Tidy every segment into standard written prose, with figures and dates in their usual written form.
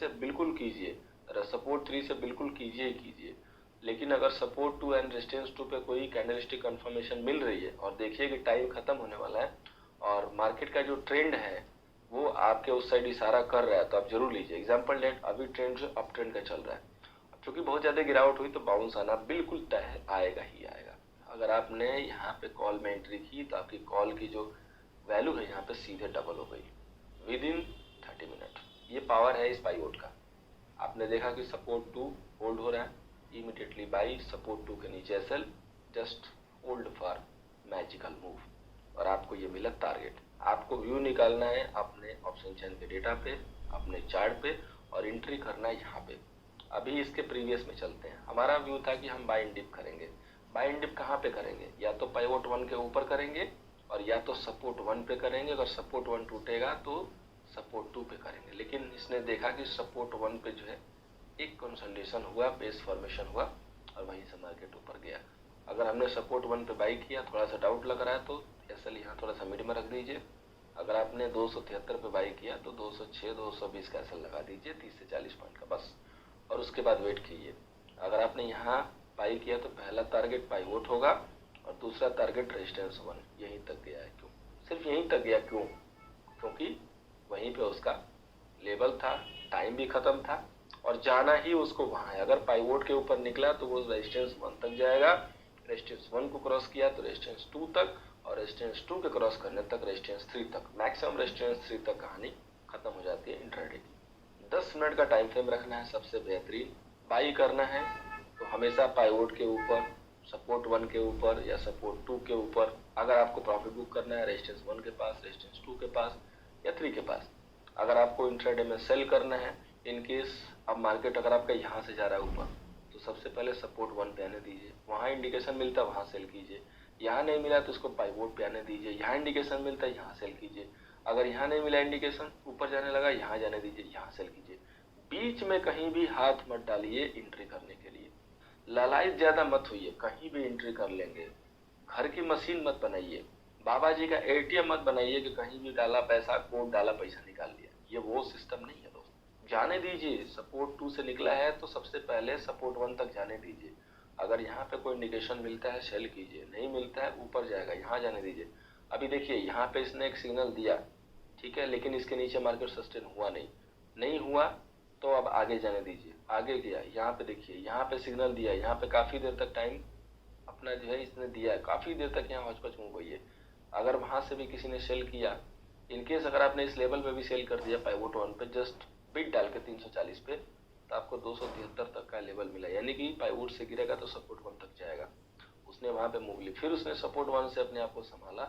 से बिल्कुल कीजिए, सपोर्ट 3 से बिल्कुल कीजिए ही कीजिए। लेकिन अगर सपोर्ट 2 एंड रेजिस्टेंस 2 पे कोई कैंडलस्टिक कंफर्मेशन मिल रही है और देखिए कि टाइम खत्म होने वाला है और मार्केट का जो ट्रेंड है वो आपके उस साइड इशारा कर रहा है, तो आप जरूर लीजिए। एग्जांपल लेट, अभी ट्रेंड जो अप ट्रेंड का चल रहा है, अब चूंकि बहुत ज्यादा गिरावट हुई तो बाउंस आना बिल्कुल तय आएगा ही आएगा। अगर आपने यहाँ पे कॉल में एंट्री की तो आपकी कॉल की जो वैल्यू है यहाँ पे सीधे डबल हो गई विद इन 30 मिनट। ये पावर है इस पाइवोट का। आपने देखा कि सपोर्ट 2 होल्ड हो रहा है, इमीडिएटली बाई, सपोर्ट 2 के नीचे SL, just hold for magical move और आपको ये मिला टारगेट। आपको व्यू निकालना है अपने ऑप्शन चेन के डेटा पे, अपने चार्ट पे, और एंट्री करना है यहाँ पे। अभी इसके प्रीवियस में चलते हैं। हमारा व्यू था कि हम बाय एंड डिप करेंगे। बाय एंड डिप कहाँ पे करेंगे? या तो पाइवोट 1 के ऊपर करेंगे और या तो सपोर्ट 1 पे करेंगे। अगर सपोर्ट 1 टूटेगा तो सपोर्ट 2 पे करेंगे। लेकिन इसने देखा कि सपोर्ट 1 पे जो है एक कंसोलिडेशन हुआ, बेस फॉर्मेशन हुआ और वहीं से मार्केट ऊपर गया। अगर हमने सपोर्ट 1 पे बाई किया, थोड़ा सा डाउट लग रहा है तो एसएल यहाँ थोड़ा सा मिड में रख दीजिए। अगर आपने 273 पे बाई किया तो 206 220 का एसएल लगा दीजिए 30 से 40 पॉइंट का बस, और उसके बाद वेट कीजिए। अगर आपने यहाँ बाई किया तो पहला टारगेट पाइवोट होगा और दूसरा टारगेट रेजिस्टेंस 1। यहीं तक गया है। क्यों सिर्फ यहीं तक गया? क्यों? क्योंकि वहीं पे उसका लेवल था, टाइम भी खत्म था और जाना ही उसको वहां है। अगर पाइवोट के ऊपर निकला तो वो रेजिस्टेंस 1 तक जाएगा, रेजिस्टेंस 1 को क्रॉस किया तो रेजिस्टेंस 2 तक, और रेजिस्टेंस 2 के क्रॉस करने तक रेजिस्टेंस 3 तक, मैक्सिमम रेजिस्टेंस 3 तक कहानी खत्म हो जाती है इंट्राडे की। 10 मिनट का टाइम फ्रेम रखना है सबसे बेहतरीन। बाई करना है तो हमेशा पाइवोट के ऊपर, सपोर्ट 1 के ऊपर या सपोर्ट 2 के ऊपर। अगर आपको प्रॉफिट बुक करना है रेजिस्टेंस 1 के पास, रेजिस्टेंस 2 के पास या 3 के पास। अगर आपको इंट्राडे में सेल करना है, इन केस अब मार्केट अगर आपका यहाँ से जा रहा है ऊपर, तो सबसे पहले सपोर्ट 1 पे आने दीजिए। वहाँ इंडिकेशन मिलता है वहाँ सेल कीजिए। यहाँ नहीं मिला तो उसको पाइवोट पे आने दीजिए। यहाँ इंडिकेशन मिलता है यहाँ सेल कीजिए। अगर यहाँ नहीं मिला इंडिकेशन, ऊपर जाने लगा, यहाँ जाने दीजिए, यहाँ सेल कीजिए। बीच में कहीं भी हाथ मत डालिए एंट्री करने के लिए। लालायत ज्यादा मत होइए, कहीं भी एंट्री कर लेंगे। घर की मशीन मत बनाइए, बाबा जी का एटीएम मत बनाइए कि कहीं भी डाला पैसा, कोड डाला पैसा निकाल लिया। ये वो सिस्टम नहीं है दोस्त। जाने दीजिए। सपोर्ट 2 से निकला है तो सबसे पहले सपोर्ट 1 तक जाने दीजिए। अगर यहाँ पे कोई इंडिकेशन मिलता है सेल कीजिए, नहीं मिलता है ऊपर जाएगा, यहाँ जाने दीजिए। अभी देखिए यहाँ पे इसने एक सिग्नल दिया, ठीक है, लेकिन इसके नीचे मार्केट सस्टेन हुआ नहीं हुआ तो अब आगे जाने दीजिए। आगे गया, यहाँ पे देखिए, यहाँ पे सिग्नल दिया, यहाँ पे काफी देर तक टाइम अपना जो है इसने दिया है, काफी देर तक यहाँ हौच-पौच मूव हुई है। अगर वहां से भी किसी ने सेल किया, इनकेस अगर आपने इस लेवल पे भी सेल कर दिया पाइवोट 1 पे, जस्ट बिट डाल के 340 पे, तो आपको 273 तक का लेवल मिला। यानी कि पाइवोट से गिरेगा तो सपोर्ट 1 तक जाएगा। उसने वहां पे मूव ली, फिर उसने सपोर्ट 1 से अपने आप को संभाला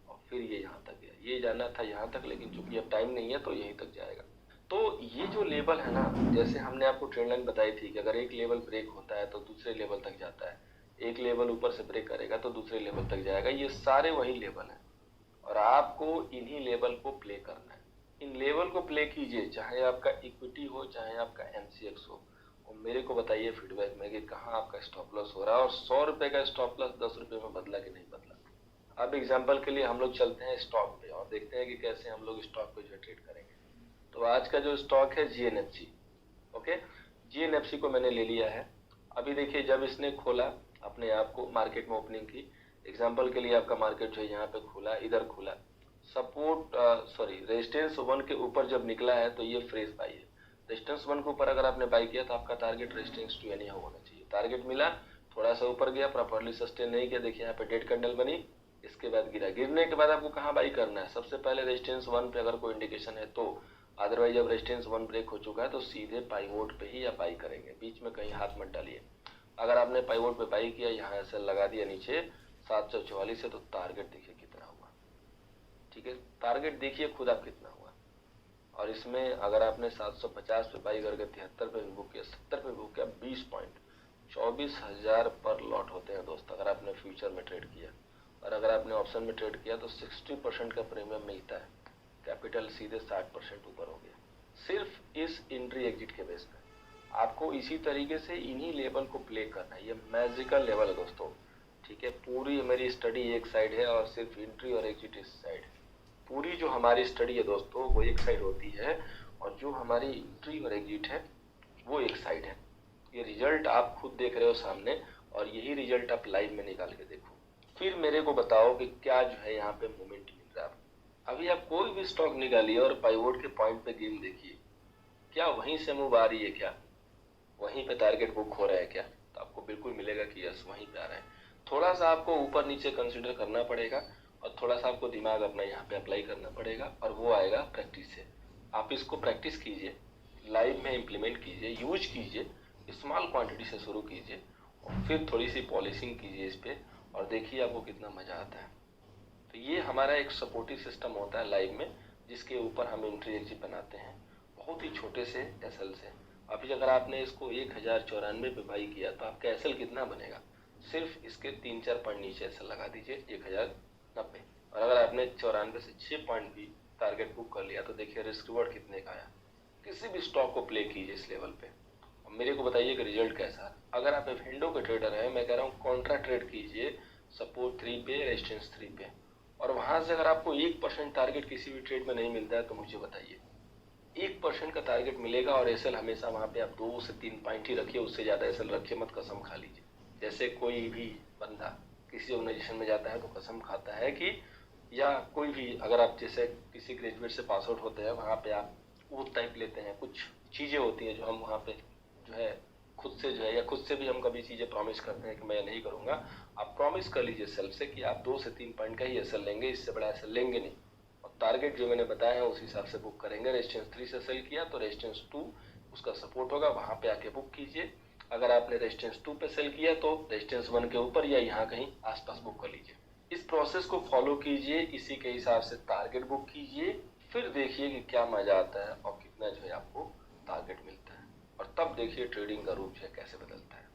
और फिर ये यहाँ तक गया। ये जाना था यहाँ तक, लेकिन चूंकि अब टाइम नहीं है तो यहीं तक जाएगा। तो ये जो लेवल है ना, जैसे हमने आपको ट्रेंड लाइन बताई थी कि अगर एक लेवल ब्रेक होता है तो दूसरे लेवल तक जाता है, एक लेवल ऊपर से ब्रेक करेगा तो दूसरे लेवल तक जाएगा। ये सारे वही लेवल हैं और आपको इन्हीं लेवल को प्ले करना है। इन लेवल को प्ले कीजिए, चाहे आपका इक्विटी हो चाहे आपका एमसीएक्स हो, और मेरे को बताइए फीडबैक में कि कहाँ आपका स्टॉप लॉस हो रहा है और 100 रुपए का स्टॉप लॉस 10 रुपए में बदला कि नहीं बदला। अब एग्जाम्पल के लिए हम लोग चलते हैं स्टॉक पे और देखते हैं कि कैसे हम लोग स्टॉक पे जो ट्रेड करेंगे। तो आज का जो स्टॉक है जीएनएफसी, ओके, जीएनएफसी को मैंने ले लिया है। अभी देखिए जब इसने खोला अपने आप को, मार्केट में ओपनिंग की, एग्जांपल के लिए आपका मार्केट जो है यहाँ पे खुला, इधर खुला, सपोर्ट रेजिस्टेंस 1 के ऊपर जब निकला है तो ये फ्रेश बाई है। रेजिस्टेंस 1 के ऊपर अगर आपने बाई किया तो आपका टारगेट रेजिस्टेंस 2 यानी होना चाहिए। टारगेट मिला, थोड़ा सा ऊपर गया, प्रॉपर्ली सस्टेन नहीं किया, देखिए यहाँ पे डेड कैंडल बनी, इसके बाद गिरा। गिरने के बाद आपको कहाँ बाई करना है? सबसे पहले रेजिस्टेंस 1 पे अगर कोई इंडिकेशन है तो, अदरवाइज जब रेजिस्टेंस 1 ब्रेक हो चुका है तो सीधे पाइवोट पे ही आप बाई करेंगे, बीच में कहीं हाथ मत डालिए। अगर आपने पाइवोट पे बाई किया, यहाँ ऐसे लगा दिया नीचे 744 है, तो टारगेट देखिए कितना हुआ, ठीक है, टारगेट देखिए खुद आप कितना हुआ। और इसमें अगर आपने 750 पे बाई करके 73 पे बुक किया, 70 पे बुक किया, 20 पॉइंट, 24,000 पर लॉट होते हैं दोस्त अगर आपने फ्यूचर में ट्रेड किया। और अगर आपने ऑप्शन में ट्रेड किया तो 60% का प्रीमियम मिलता है, कैपिटल सीधे 60% ऊपर हो गया, सिर्फ इस एंट्री एग्जिट के बेस पे। आपको इसी तरीके से इन्हीं लेवल को प्ले करना है। ये मैजिकल लेवल है दोस्तों, ठीक है। पूरी मेरी स्टडी एक साइड है और सिर्फ एंट्री और एग्जिट इस साइड है। पूरी जो हमारी स्टडी है दोस्तों वो एक साइड होती है, और जो हमारी एंट्री और एग्जिट है वो एक साइड है। ये रिजल्ट आप खुद देख रहे हो सामने, और यही रिजल्ट आप लाइव में निकाल के देखो। फिर मेरे को बताओ कि क्या जो है यहाँ पे मोमेंट मिल रहा है आपको। अभी आप कोई भी स्टॉक निकालिए और पाइवोट के पॉइंट पे गेम देखिए, क्या वहीं से मूव आ रही है, क्या वहीं पे टारगेट बुक हो रहा है क्या? तो आपको बिल्कुल मिलेगा कि यस वहीं पे आ रहा है। थोड़ा सा आपको ऊपर नीचे कंसिडर करना पड़ेगा, और थोड़ा सा आपको दिमाग अपना यहाँ पे अप्लाई करना पड़ेगा, और वो आएगा प्रैक्टिस से। आप इसको प्रैक्टिस कीजिए, लाइव में इम्प्लीमेंट कीजिए, यूज कीजिए, स्मॉल क्वांटिटी से शुरू कीजिए, और फिर थोड़ी सी पॉलिशिंग कीजिए इस पर, और देखिए आपको कितना मजा आता है। तो ये हमारा एक सपोर्टिव सिस्टम होता है लाइव में, जिसके ऊपर हम एंट्री एग्जिट बनाते हैं बहुत ही छोटे से एसएल से। अभी अगर आपने इसको 1094 पे बाई किया तो आपका एसएल कितना बनेगा? सिर्फ इसके 3-4 पॉइंट नीचे एसएल लगा दीजिए 1090, और अगर आपने 94 से 6 पॉइंट भी टारगेट बुक कर लिया तो देखिए रिस्क रिवॉर्ड कितने का आया। किसी भी स्टॉक को प्ले कीजिए इस लेवल पे, और मेरे को बताइए कि रिजल्ट कैसा है। अगर आप विंडो के ट्रेडर हैं, मैं कह रहा हूँ कॉन्ट्रा ट्रेड कीजिए सपोर्ट 3 पे, रेजिस्टेंस 3 पे, और वहां से अगर आपको 1% टारगेट किसी भी ट्रेड में नहीं मिलता है तो मुझे बताइए। 1% का टारगेट मिलेगा, और एसएल हमेशा वहां पे आप 2 से 3 पॉइंट ही रखिए, उससे ज्यादा एसएल रखिए मत, कसम खा लीजिए। जैसे कोई भी बंदा किसी ऑर्गेनाइजेशन में जाता है तो कसम खाता है कि, या कोई भी अगर आप जैसे किसी ग्रेजुएट से पास आउट होते हैं, वहां पे आप वो टाइप लेते हैं, कुछ चीजें होती हैं जो हम वहां पे जो है खुद से जो है, या खुद से भी हम कभी चीजें प्रॉमिस करते हैं कि मैं नहीं करूंगा। आप प्रॉमिस कर लीजिए सेल्फ से कि आप 2 से 3 पॉइंट का ही एसएल लेंगे, इससे बड़ा एसएल लेंगे नहीं, और टारगेट जो मैंने बताया है उस हिसाब से बुक करेंगे। रेजिस्टेंस 3 से सेल किया तो रेजिस्टेंस 2 उसका सपोर्ट होगा, वहां पे आके बुक कीजिए। अगर आपने रेजिस्टेंस 2 पे सेल किया तो रेजिस्टेंस 1 के ऊपर या यहाँ कहीं आसपास बुक कर लीजिए। इस प्रोसेस को फॉलो कीजिए, इसी के हिसाब से टारगेट बुक कीजिए, फिर देखिए कि क्या मजा आता है और कितना जो है आपको टारगेट मिलता है, और तब देखिए ट्रेडिंग का रूप जो है कैसे बदलता है।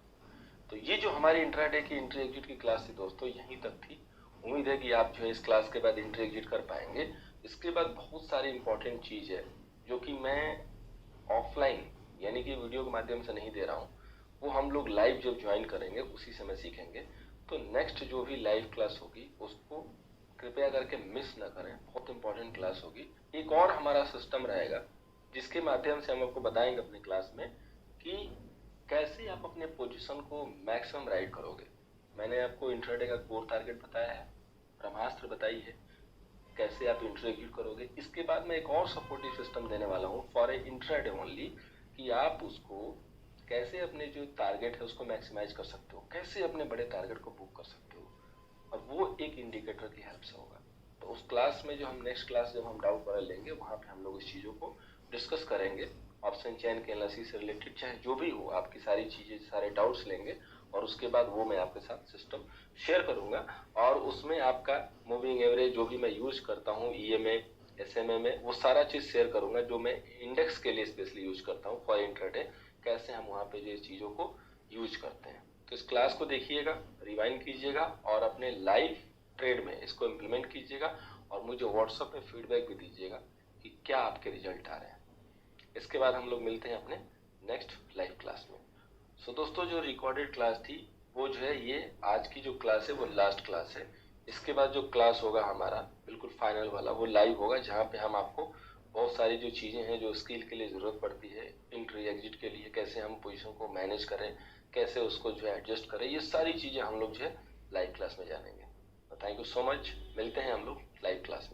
तो ये जो हमारी इंट्राडे की एंट्री एग्जिट की क्लास थी दोस्तों, यहीं तक थी। उम्मीद है कि आप जो है इस क्लास के बाद एंट्री एग्जिट कर पाएंगे। इसके बाद बहुत सारी इंपॉर्टेंट चीज है जो कि मैं ऑफलाइन यानी कि वीडियो के माध्यम से नहीं दे रहा हूँ, वो हम लोग लाइव जब ज्वाइन करेंगे उसी समय सीखेंगे। तो नेक्स्ट जो भी लाइव क्लास होगी उसको कृपया करके मिस ना करें, बहुत इंपॉर्टेंट क्लास होगी। एक और हमारा सिस्टम रहेगा जिसके माध्यम से हम आपको बताएंगे अपने क्लास में कि कैसे आप अपने पोजीशन को मैक्सिमम राइड करोगे। मैंने आपको इंट्राडे का कोर टारगेट बताया है, ब्रह्मास्त्र बताई है, कैसे आप एंट्री एग्जिट करोगे। इसके बाद मैं एक और सपोर्टिव सिस्टम देने वाला हूँ फॉर ए इंट्राडे ओनली, कि आप उसको कैसे अपने जो टारगेट है उसको मैक्सिमाइज कर सकते हो, कैसे अपने बड़े टारगेट को बुक कर सकते हो, और वो एक इंडिकेटर की हेल्प से होगा। तो उस क्लास में जो हम नेक्स्ट क्लास जब हम डाउट वाला लेंगे वहाँ पे हम लोग इस चीज़ों को डिस्कस करेंगे। ऑप्शन चेन के एनालिसिस से रिलेटेड चाहे जो भी हो, आपकी सारी चीज़ें सारे डाउट्स लेंगे, और उसके बाद वो मैं आपके साथ सिस्टम शेयर करूंगा। और उसमें आपका मूविंग एवरेज जो भी मैं यूज करता हूँ ईएमए एसएमए में, वो सारा चीज़ शेयर करूंगा जो मैं इंडेक्स के लिए स्पेशली यूज करता हूँ फॉर इंट्राडे, कैसे हम वहाँ पे जो चीज़ों को यूज करते हैं। तो इस क्लास को देखिएगा, रिवाइंड कीजिएगा, और अपने लाइव ट्रेड में इसको इम्प्लीमेंट कीजिएगा, और मुझे व्हाट्सएप पे फीडबैक भी दीजिएगा कि क्या आपके रिजल्ट आ रहे हैं। इसके बाद हम लोग मिलते हैं अपने नेक्स्ट लाइव क्लास में। सो दोस्तों, जो रिकॉर्डेड क्लास थी वो जो है, ये आज की जो क्लास है वो लास्ट क्लास है। इसके बाद जो क्लास होगा हमारा बिल्कुल फाइनल वाला, वो लाइव होगा, जहाँ पे हम आपको बहुत सारी जो चीज़ें हैं जो स्किल के लिए ज़रूरत पड़ती है एंट्री एग्जिट के लिए, कैसे हम पोजीशन को मैनेज करें, कैसे उसको जो है एडजस्ट करें, ये सारी चीज़ें हम लोग जो है लाइव क्लास में जानेंगे। तो थैंक यू सो मच, मिलते हैं हम लोग लाइव क्लास में।